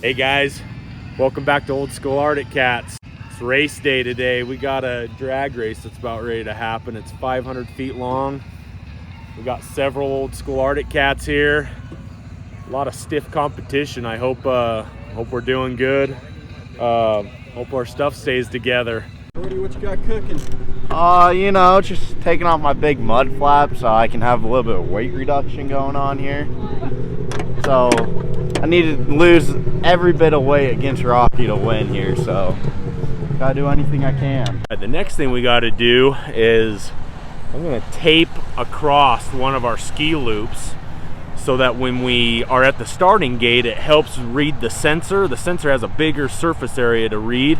Hey guys, welcome back to Old School Arctic Cats. It's race day today. We got a drag race that's about ready to happen. It's 500 feet long. We got several Old School Arctic Cats here. A lot of stiff competition. I hope we're doing good. Hope our stuff stays together. Brody, what you got cooking? You know, just taking off my big mud flap so I can have a little bit of weight reduction going on here. So I need to lose every bit of weight against Rocky to win here, so gotta do anything I can. The next thing we gotta do is I'm gonna tape across one of our ski loops so that when we are at the starting gate, it helps read the sensor. The sensor has a bigger surface area to read,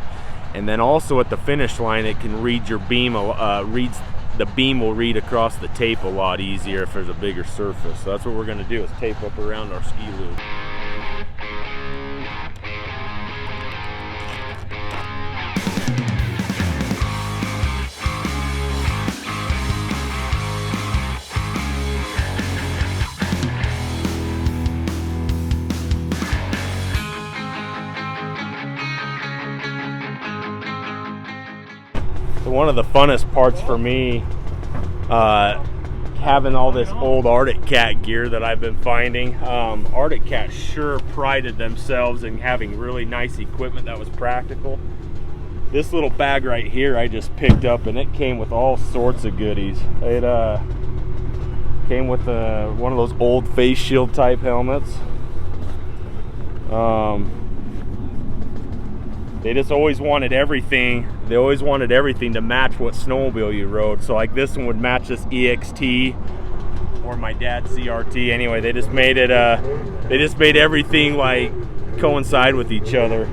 and then also at the finish line, it can read your beam. The beam will read across the tape a lot easier if there's a bigger surface. So that's what we're gonna do, is tape up around our ski loop. So one of the funnest parts for me, having all this old Arctic Cat gear that I've been finding. Arctic Cat sure prided themselves in having really nice equipment that was practical. This little bag right here I just picked up, and it came with all sorts of goodies. It came with one of those old face shield type helmets. They just always wanted everything. They always wanted everything to match what snowmobile you rode. So like this one would match this EXT or my dad's CRT. Anyway, they just made it. They just made everything like coincide with each other.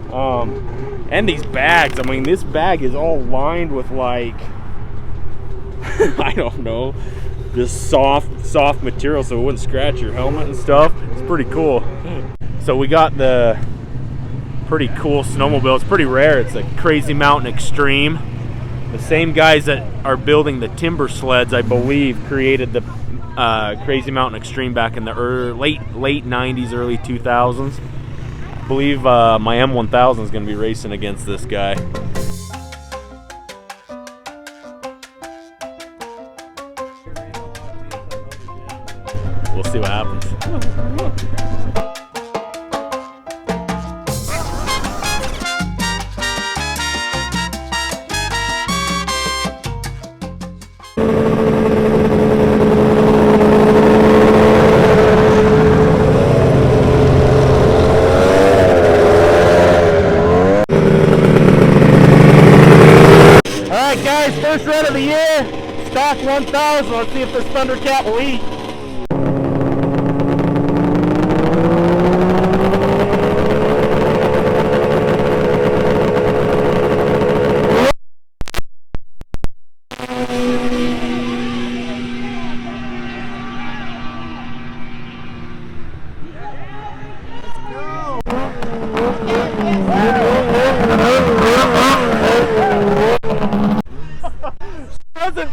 And these bags. I mean, this bag is all lined with like I don't know, this soft material so it wouldn't scratch your helmet and stuff. It's pretty cool. So we got the pretty cool snowmobile. It's pretty rare. It's a Crazy Mountain Extreme. The same guys that are building the timber sleds, I believe, created the Crazy Mountain Extreme back in the late 90s, early 2000s. I believe my M1000 is going to be racing against this guy. We'll see what happens. First run of the year, stock 1000. Let's see if this Thundercat will eat.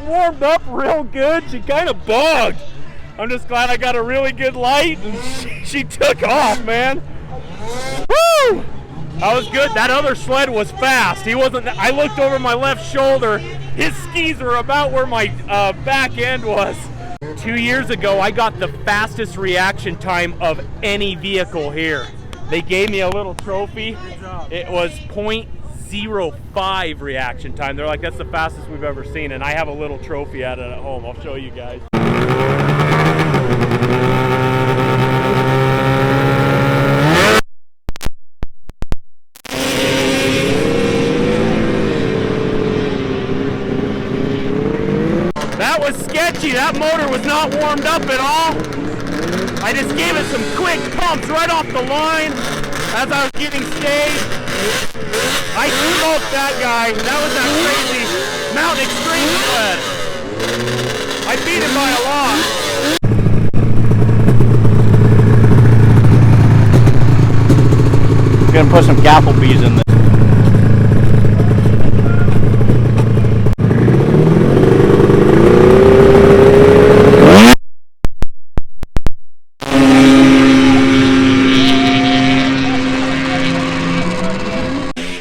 Warmed up real good. She kind of bugged. I'm just glad I got a really good light and she took off, man. Woo! That was good. That other sled was fast. He wasn't. I looked over my left shoulder. His skis were about where my back end was. 2 years ago, I got the fastest reaction time of any vehicle here. They gave me a little trophy. It was 0.05 reaction time. They're like, that's the fastest we've ever seen, and I have a little trophy at it at home. I'll show you guys. That was sketchy. That motor was not warmed up at all. I just gave it some quick pumps right off the line as I was getting staged. I smoked that guy. That was that crazy Mountain Extreme sled. I beat him by a lot. I'm gonna put some Gapplebees in this.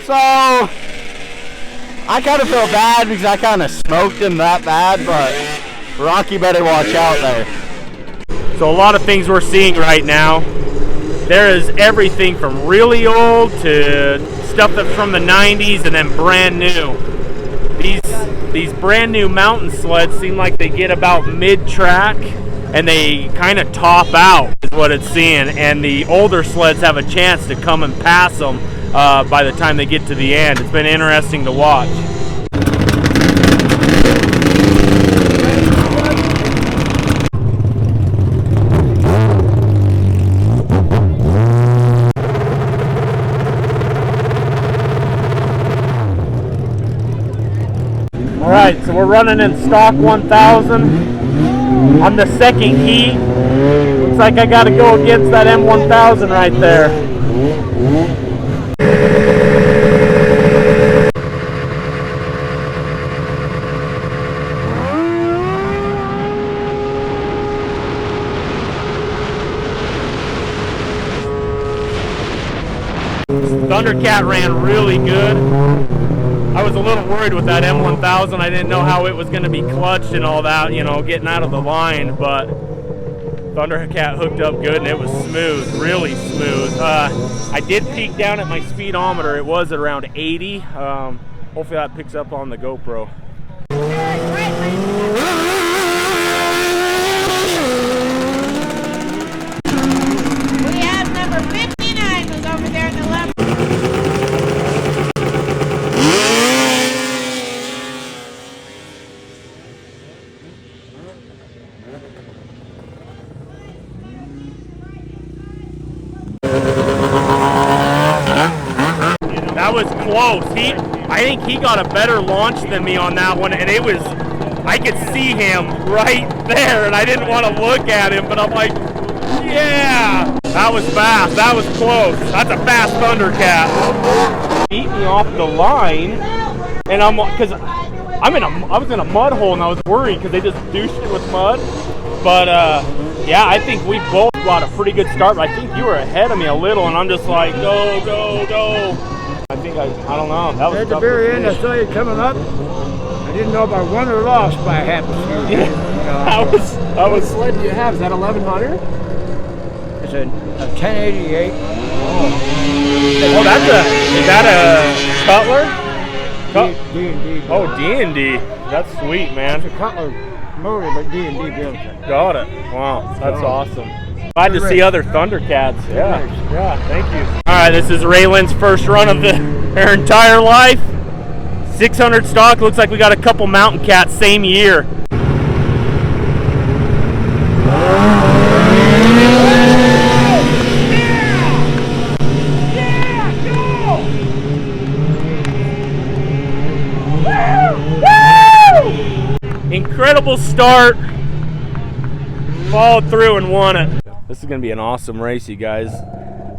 So, I kind of feel bad because I kind of smoked him that bad, but Rocky better watch out there. So a lot of things we're seeing right now. There is everything from really old to stuff that's from the 90s and then brand new. These brand new mountain sleds seem like they get about mid-track and they kind of top out is what it's seeing, and the older sleds have a chance to come and pass them by the time they get to the end. It's been interesting to watch. All right, so we're running in stock 1000. I'm the second heat. Looks like I got to go against that M1000 right there. Thundercat ran really good. I was a little worried with that M1000. I didn't know how it was going to be clutched and all that, you know, getting out of the line, but Thundercat hooked up good and it was smooth, really smooth. I did peak down at my speedometer. It was at around 80. Hopefully that picks up on the GoPro. We have number 59 was over there in the left. That was close. I think he got a better launch than me on that one, and I could see him right there, and I didn't want to look at him, but I'm like, yeah, that was fast. That was close. That's a fast Thundercat. Beat me off the line, and I was in a mud hole, and I was worried because they just douched it with mud. But yeah, I think we both got a pretty good start. But I think you were ahead of me a little, and I'm just like, go, go, go. I don't know. That was At the very end, I saw you coming up. I didn't know if I won or lost by half a few. Yeah, that was. What sled do you have? Is that 1100? It's a 1088. Oh, is that a Cutler? D&D. Oh, D&D. That's sweet, man. It's a Cutler motor, but D&D built it. Got it. Wow, that's awesome. Glad to see other Thundercats. Yeah, thank you. All right, this is Raylan's first run of her entire life. 600 stock. Looks like we got a couple Mountain Cats same year. Incredible start. Followed through and won it. This is going to be an awesome race, you guys.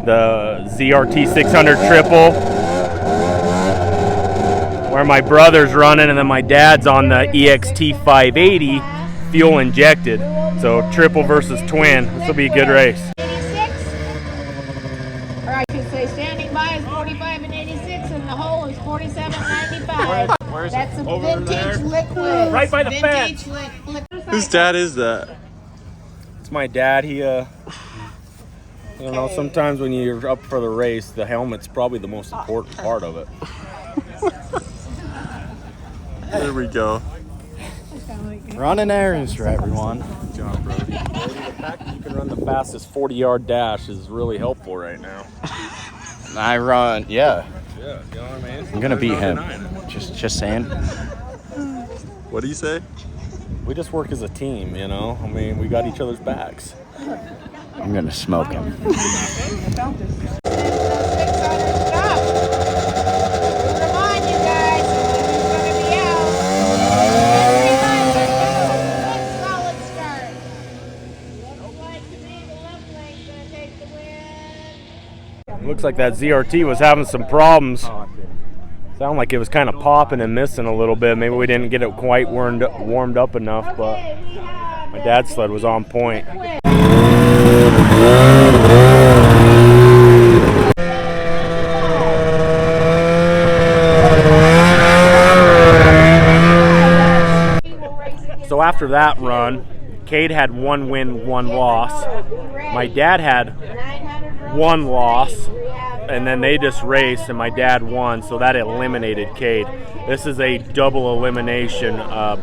The ZRT 600 triple, where my brother's running, and then my dad's on the EXT 580 fuel injected. So triple versus twin. This will be a good race. 86, or I should say standing by is 45 and 86, and the hole is 47.95. That's a vintage liquid. Right by the fence. Whose dad is that? It's my dad. He, you know, sometimes when you're up for the race, the helmet's probably the most important part of it. There we go. Running errands for everyone. Good job, Brody. The fact that you can run the fastest 40-yard dash is really helpful right now. I run, yeah. Yeah, you know what I mean? I'm gonna beat him. Just saying. What do you say? We just work as a team, you know? I mean, we got each other's backs. I'm gonna smoke him. Looks like that ZRT was having some problems. Sounded like it was kind of popping and missing a little bit. Maybe we didn't get it quite warmed up enough, but my dad's sled was on point. after that run, Cade had 1 win, 1 loss. My dad had 1 loss, and then they just raced, and my dad won, so that eliminated Cade. This is a double elimination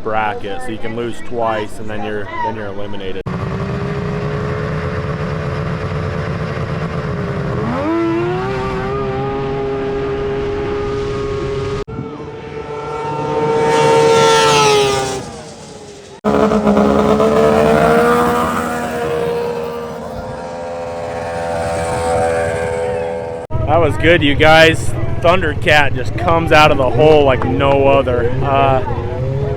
bracket, so you can lose twice, and then you're eliminated. That was good, you guys. Thundercat just comes out of the hole like no other.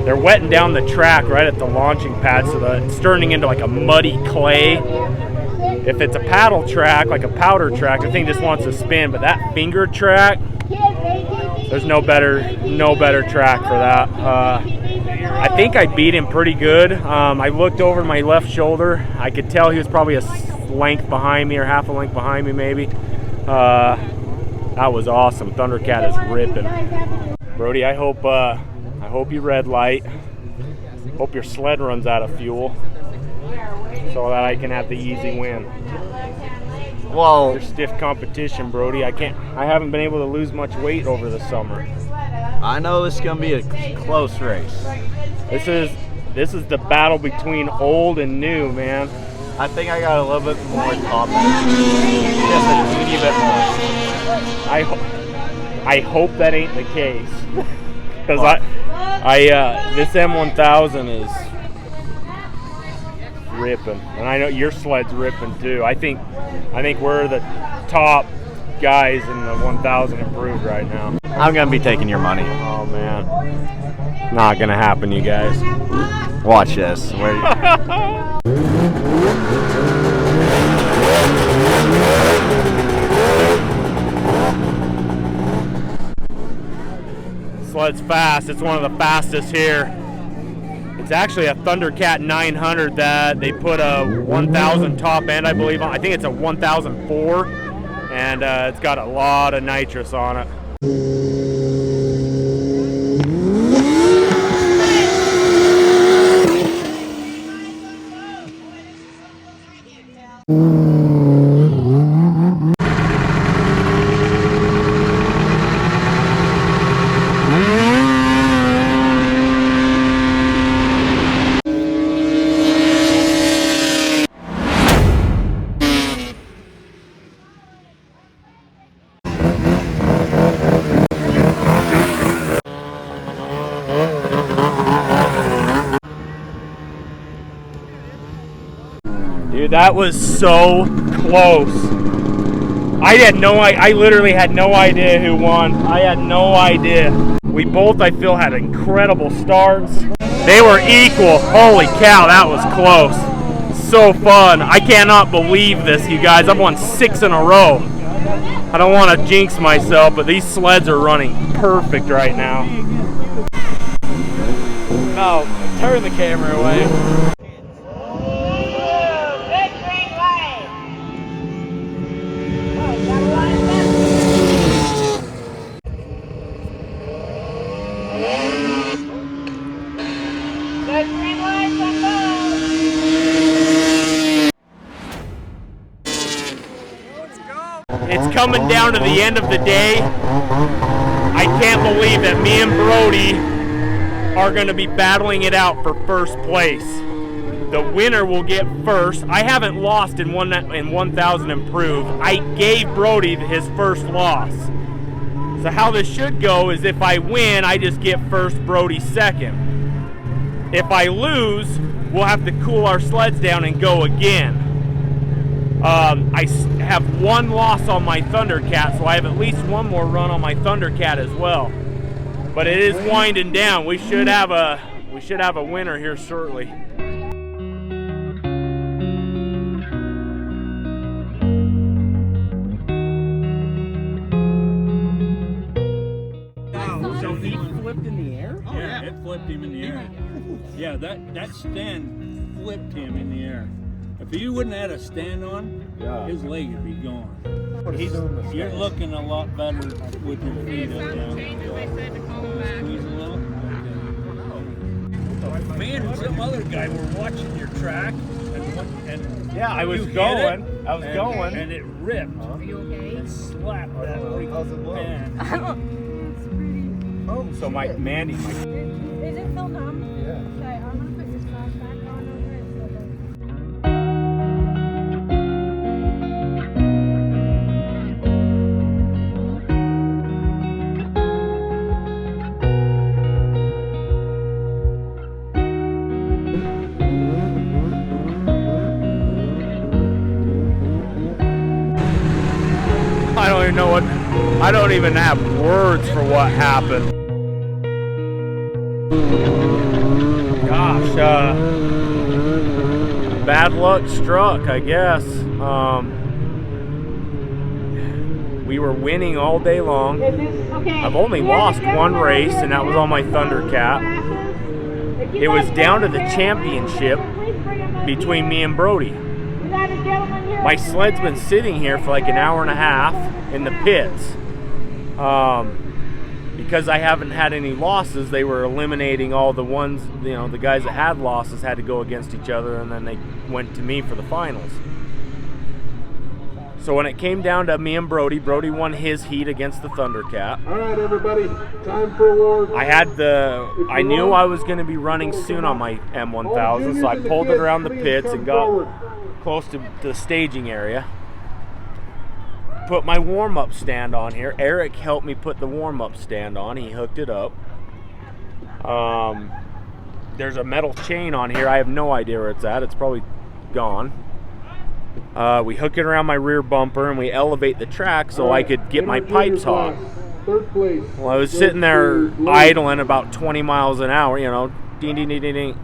They're wetting down the track right at the launching pad, so it's turning into like a muddy clay. If it's a paddle track, like a powder track, the thing just wants to spin. But that finger track, there's no better track for that. I think I beat him pretty good. I looked over my left shoulder. I could tell he was probably a length behind me, or half a length behind me maybe. That was awesome. Thundercat is ripping. Brody, I hope you red light. Hope your sled runs out of fuel so that I can have the easy win. Well, Your stiff competition, Brody. I haven't been able to lose much weight over the summer. I know this is gonna be a close race. This is the battle between old and new, man. I think I got a little bit more top end. Just a teeny bit more. I hope that ain't the case, because this M1000 is ripping, and I know your sled's ripping too. I think we're the top guys in the 1000 improved right now. I'm gonna be taking your money. Oh man, not gonna happen, you guys. Watch this. Sled's fast. It's one of the fastest here. It's actually a Thundercat 900 that they put a 1000 top end, I believe, on. I think it's a 1004, and it's got a lot of nitrous on it. Dude, that was so close. I literally had no idea who won. I had no idea. We both, I feel, had incredible starts. They were equal. Holy cow, that was close. So fun. I cannot believe this, you guys. I've won 6 in a row. I don't want to jinx myself, but these sleds are running perfect right now. No, turn the camera away. It's coming down to the end of the day. I can't believe that me and Brody are going to be battling it out for first place. The winner will get first. I haven't lost in 1000 improved. I gave Brody his first loss. So how this should go is if I win, I just get first, Brody second. If I lose, we'll have to cool our sleds down and go again. I have 1 loss on my Thundercat, so I have at least 1 more run on my Thundercat as well. But it is winding down. We should have a winner here shortly. So he flipped in the air? Oh, yeah, it flipped him in the air. Yeah, that stand flipped him in the air. If you wouldn't have had a stand on, his leg would be gone. You're looking a lot better with your feet up now. Squeeze a little. Man, some other guy were watching your track, and Yeah, I was you hit going. it, I was going. and it ripped. Are you okay? It slapped that freaking pan. Oh, so my Mandy, Is it still numb? Yeah. Okay, I'm gonna put your scarf back on over it. I don't even know what, I don't even have words for what happened. Gosh, bad luck struck, I guess. We were winning all day long. I've only lost one race, and that was on my Thundercat. It was down to the championship between me and Brody. My sled's been sitting here for like an hour and a half in the pits. Because I haven't had any losses, they were eliminating all the ones, you know, the guys that had losses had to go against each other, and then they went to me for the finals. So when it came down to me and Brody, Brody won his heat against the Thundercat. All right, everybody, time for awards. I knew I was going to be running soon on my M1000, so I pulled it around the pits and got close to the staging area. Put my warm-up stand on here. Eric helped me put the warm-up stand on. He hooked it up. There's a metal chain on here. I have no idea where it's at. It's probably gone. We hook it around my rear bumper and we elevate the track so I could get my pipes hot. Well, I was sitting there idling about 20 miles an hour, you know, ding, ding, ding, ding, ding,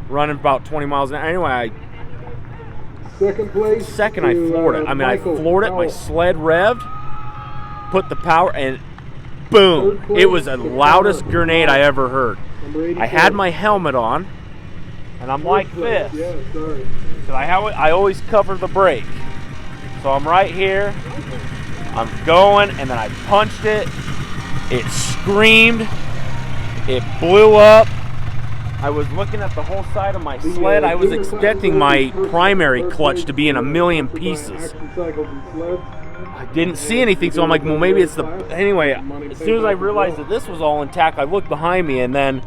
running about 20 miles an hour. Anyway, second I floored it. I mean, I floored it, my sled revved, put the power, and boom. It was the loudest grenade I ever heard. I had my helmet on, and I'm like this. I always cover the brake. So I'm right here, I'm going, and then I punched it. It screamed, it blew up. I was looking at the whole side of my sled. I was expecting my primary clutch to be in a million pieces. I didn't see anything, so I'm like, well, maybe it's the... Anyway, as soon as I realized that this was all intact, I looked behind me, and then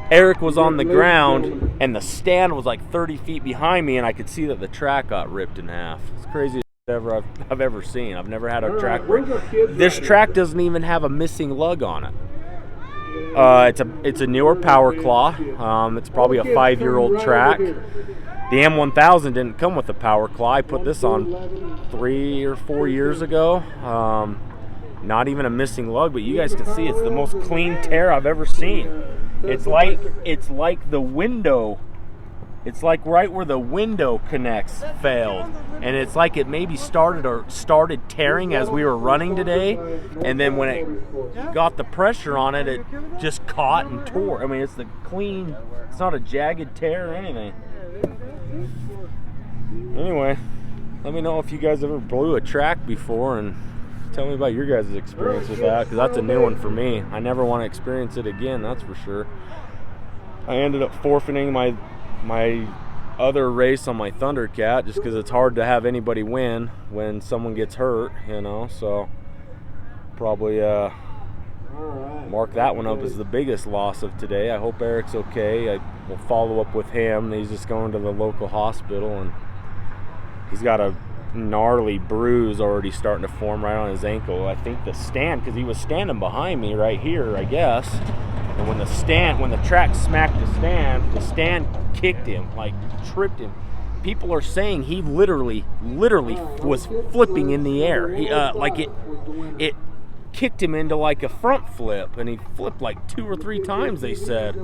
Eric was on the ground, and the stand was like 30 feet behind me, and I could see that the track got ripped in half. It's the craziest I've ever seen. I've never had a track break. This track doesn't even have a missing lug on it. It's a newer Power Claw. It's probably a 5-year-old track. The M1000 didn't come with a Power Claw. I put this on 3 or 4 years ago. Not even a missing lug, but you guys can see it's the most clean tear I've ever seen. It's like the window. It's like right where the window connects failed, and it's like it maybe started tearing as we were running today, and then when it got the pressure on it, it just caught and tore. I mean, it's the clean. It's not a jagged tear or anything. Anyway, let me know if you guys ever blew a track before, and tell me about your guys' experience with that, because that's a new one for me. I never want to experience it again, that's for sure. I ended up forfeiting my other race on my Thundercat just because it's hard to have anybody win when someone gets hurt, you know, so probably mark that one up as the biggest loss of today. I hope Eric's okay. I will follow up with him. He's just going to the local hospital, and he's got a gnarly bruise already starting to form right on his ankle. I think the stand, because he was standing behind me right here, I guess, and when the track smacked the stand kicked him, like tripped him. People are saying he literally was flipping in the air. He, like it kicked him into like a front flip, and he flipped like 2 or 3 times, they said.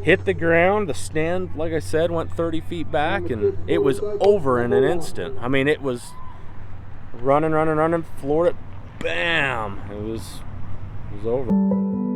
Hit the ground, the stand, like I said, went 30 feet back, and it was over in an instant. I mean, it was running, floored it, bam! It was over.